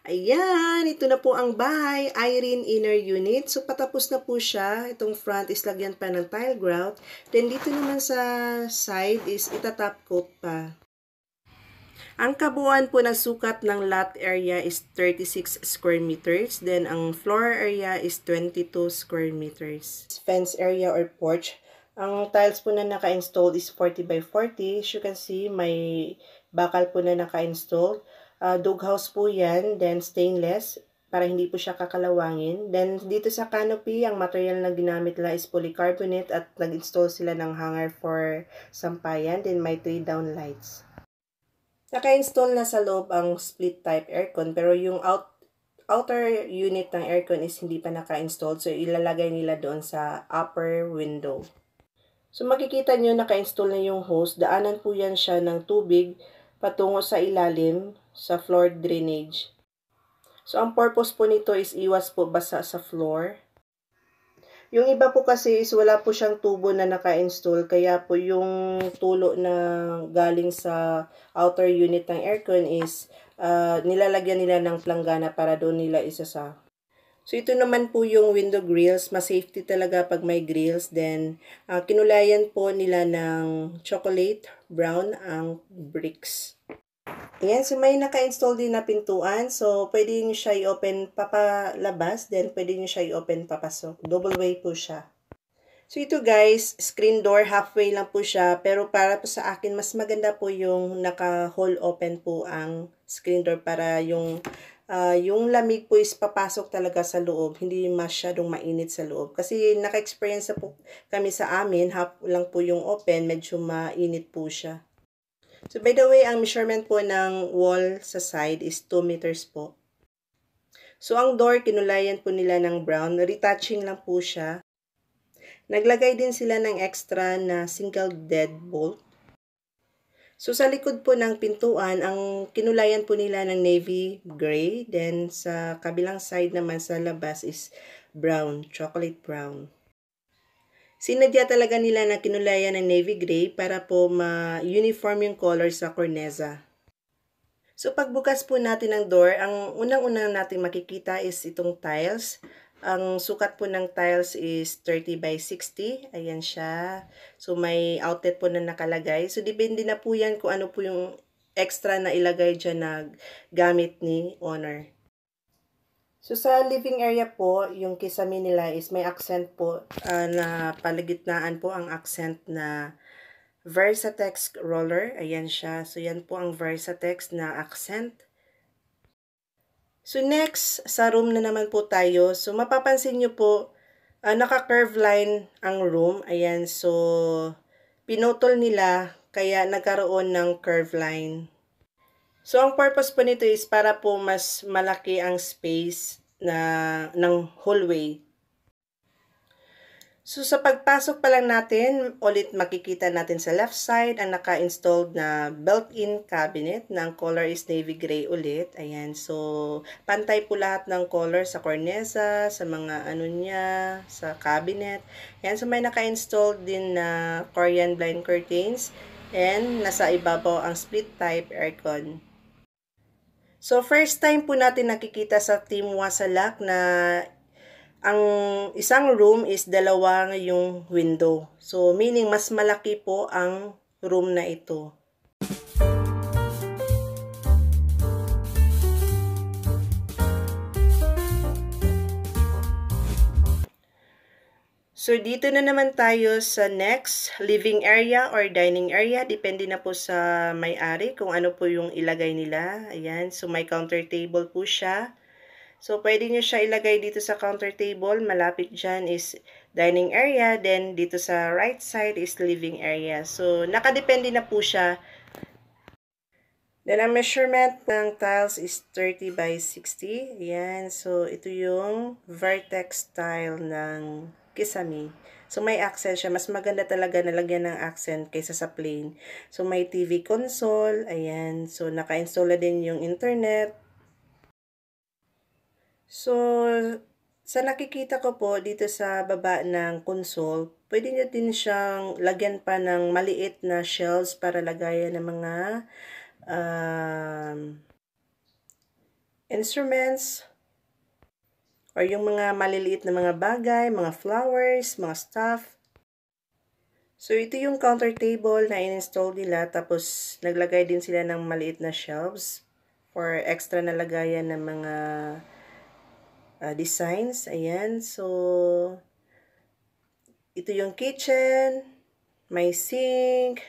Ayan, ito na po ang bahay, Irene Inner Unit. So, patapos na po siya. Itong front is lagyan pa ng tile grout. Then, dito naman sa side is itatop coat pa. Ang kabuuan po ng sukat ng lot area is 36 square meters. Then, ang floor area is 22 square meters. Fence area or porch. Ang tiles po na naka-install is 40 by 40. As you can see, may bakal po na naka-install. Doghouse po yan, then stainless, para hindi po siya kakalawangin. Then, dito sa canopy, ang material na ginamit nila is polycarbonate at nag-install sila ng hanger for sampayan. Then, may 3 down lights. Naka-install na sa loob ang split type aircon, pero yung outer unit ng aircon is hindi pa naka-install. So, ilalagay nila doon sa upper window. So, makikita nyo naka-install na yung hose. Daanan po yan siya ng tubig patungo sa ilalim sa floor drainage. So, ang purpose po nito is iwas po basa sa floor. Yung iba po kasi is wala po siyang tubo na naka-install, kaya po yung tulo na galing sa outer unit ng aircon is nilalagyan nila ng planggana para doon nila isasa. So, ito naman po yung window grills. Mas safety talaga pag may grills. Then, kinulayan po nila ng chocolate brown ang bricks. Ayan, so may naka-install din na pintuan. So, pwede nyo siya i-open papalabas, then pwede nyo siya i-open papasok. Double way po siya. So, ito guys, screen door, halfway lang po siya. Pero para po sa akin, mas maganda po yung naka-hole open po ang screen door para yung lamig po is papasok talaga sa loob. Hindi masyadong mainit sa loob. Kasi naka-experience po kami sa amin, half lang po yung open, medyo mainit po siya. So, by the way, ang measurement po ng wall sa side is 2 meters po. So, ang door, kinulayan po nila ng brown. Retouching lang po siya. Naglagay din sila ng extra na single deadbolt. So, sa likod po ng pintuan, ang kinulayan po nila ng navy gray. Then, sa kabilang side naman sa labas is brown, chocolate brown. Sinadya talaga nila na kinulayan ng navy gray para po ma-uniform yung color sa corneza. So, pagbukas po natin ng door, ang unang-unang natin makikita is itong tiles. Ang sukat po ng tiles is 30 by 60. Ayan siya. So, may outlet po na nakalagay. So, depende na po yan kung ano po yung extra na ilagay dyan na gamit ni owner. So, sa living area po, yung kisame nila is may accent po na palagitnaan po ang accent na Versatex roller. Ayan siya. So, yan po ang Versatex na accent. So, next, sa room na naman po tayo. So, mapapansin nyo po, naka-curve line ang room. Ayan, so, pinutol nila kaya nagkaroon ng curve line. So, ang purpose po nito is para po mas malaki ang space ng hallway. So, sa pagpasok pa lang natin, ulit makikita natin sa left side ang naka-installed na built-in cabinet ng color is navy gray ulit. Ayan, so, pantay po lahat ng color sa corneza, sa mga ano niya, sa cabinet. Ayan, so may naka-installed din na Korean blind curtains and nasa ibabaw ang split type aircon. So, first time po natin nakikita sa Team Wasalak na ang isang room is dalawa yung window. So, meaning mas malaki po ang room na ito. So, dito na naman tayo sa next living area or dining area. Depende na po sa may-ari kung ano po yung ilagay nila. Ayan. So, may counter table po siya. So, pwede nyo siya ilagay dito sa counter table. Malapit dyan is dining area. Then, dito sa right side is living area. So, nakadepende na po siya. Then, ang measurement ng tiles is 30 by 60. Ayan. So, ito yung vertex tile ng kisame. So, may accent siya. Mas maganda talaga nalagyan ng accent kaysa sa plain. So, may TV console. Ayan. So, naka-install na din yung internet. So, sa nakikita ko po dito sa baba ng console, pwede nyo din siyang lagyan pa ng maliit na shelves para lagayan ng mga instruments, or yung mga maliliit na mga bagay, mga flowers, mga stuff. So, ito yung counter table na in-install nila. Tapos, naglagay din sila ng maliit na shelves for extra na lagayan ng mga designs. Ayan. So, ito yung kitchen, may sink.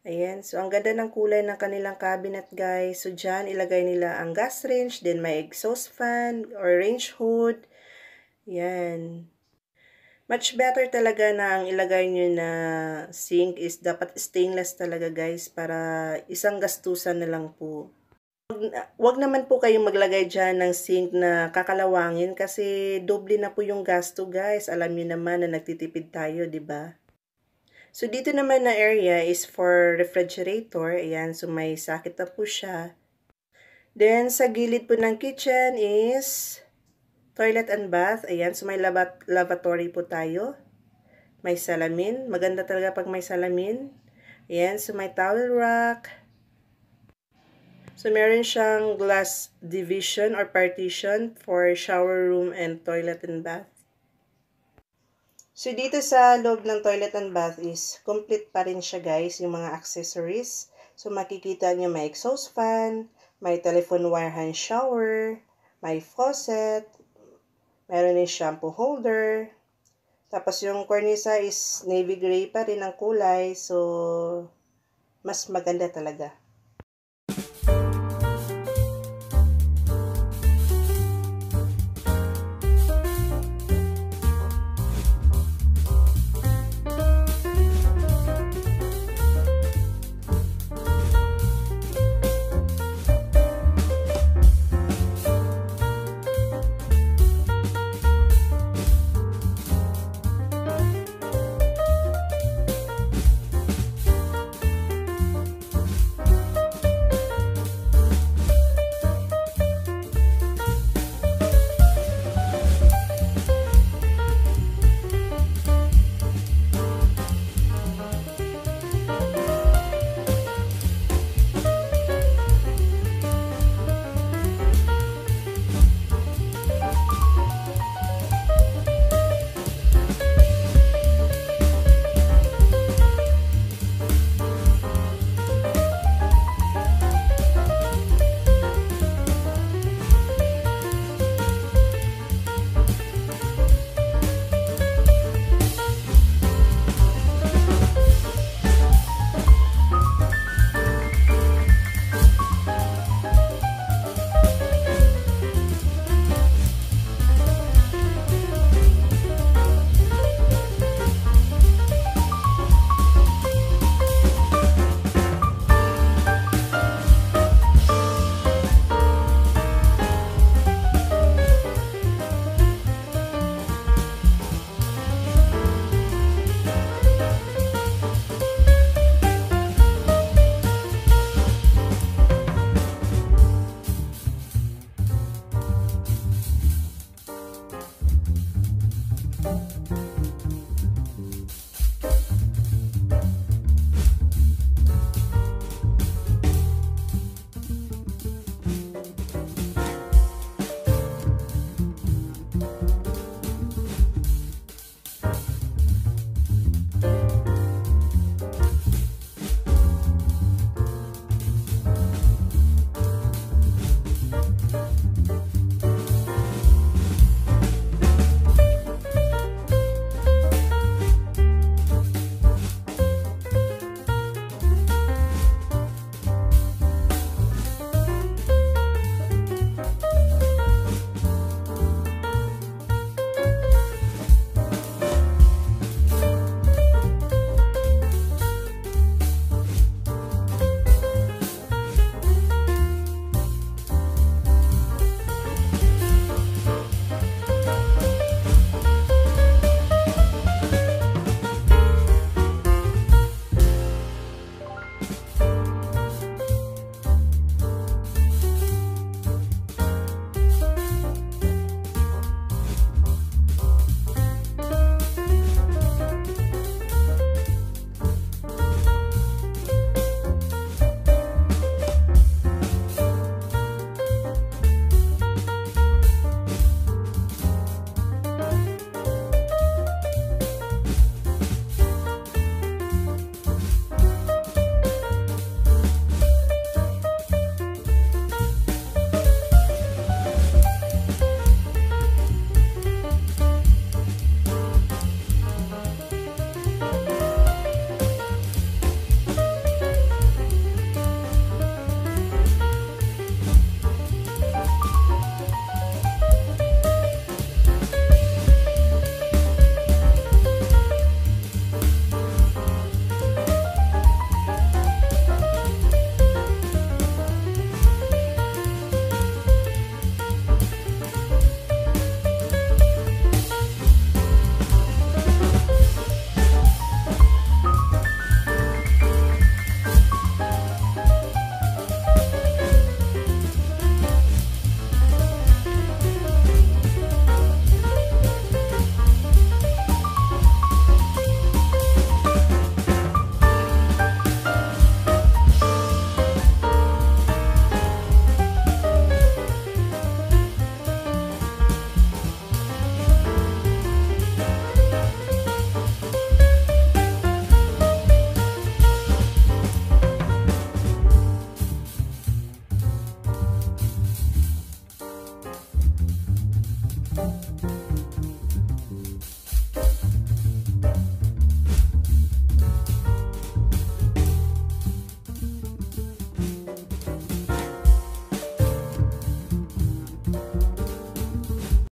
Ayan. So, ang ganda ng kulay ng kanilang cabinet, guys. So, dyan, ilagay nila ang gas range. Then, may exhaust fan or range hood. Ayan. Much better talaga na ang ilagay nyo na sink is dapat stainless talaga, guys. Para isang gastusan na lang po. Wag naman po kayong maglagay dyan ng sink na kakalawangin kasi doble na po yung gasto, guys. Alam niyo naman na nagtitipid tayo, 'di ba? So dito naman na area is for refrigerator. Ayan, so may sakit na po siya. Then sa gilid po ng kitchen is toilet and bath. Ayan, so may lavatory po tayo. May salamin. Maganda talaga pag may salamin. Ayan, so may towel rack. So, meron siyang glass division or partition for shower room and toilet and bath. So, dito sa loob ng toilet and bath is complete pa rin siya, guys, yung mga accessories. So, makikita niyo may exhaust fan, may telephone wire hand shower, may faucet, meron din shampoo holder. Tapos, yung cornisa is navy gray pa rin ang kulay. So, mas maganda talaga.